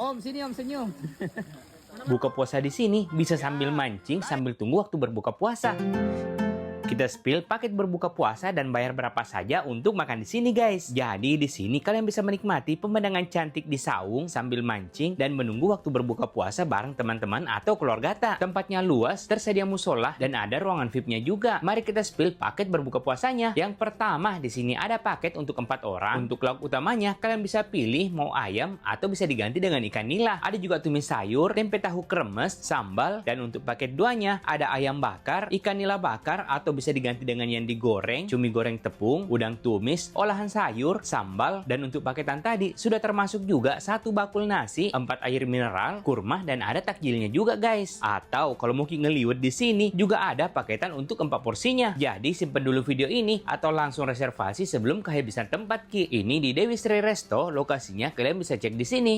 Om, sini Om, senyum. Buka puasa di sini bisa sambil mancing sambil tunggu waktu berbuka puasa. Kita spill paket berbuka puasa dan bayar berapa saja untuk makan di sini, guys. Jadi di sini kalian bisa menikmati pemandangan cantik di saung sambil mancing dan menunggu waktu berbuka puasa bareng teman-teman atau keluarga. Tempatnya luas, tersedia musola dan ada ruangan VIP-nya juga. Mari kita spill paket berbuka puasanya. Yang pertama di sini ada paket untuk 4 orang. Untuk lauk utamanya kalian bisa pilih mau ayam atau bisa diganti dengan ikan nila. Ada juga tumis sayur, tempe tahu kremes, sambal, dan untuk paket 2-nya ada ayam bakar, ikan nila bakar atau bisa diganti dengan yang digoreng, cumi goreng tepung, udang tumis, olahan sayur, sambal, dan untuk paketan tadi sudah termasuk juga 1 bakul nasi, 4 air mineral, kurma, dan ada takjilnya juga, guys. Atau kalau mungkin ngeliwet di sini juga ada paketan untuk 4 porsinya. Jadi simpen dulu video ini atau langsung reservasi sebelum kehabisan tempat, Ki. Ini di Dewi Sri Resto, lokasinya kalian bisa cek di sini.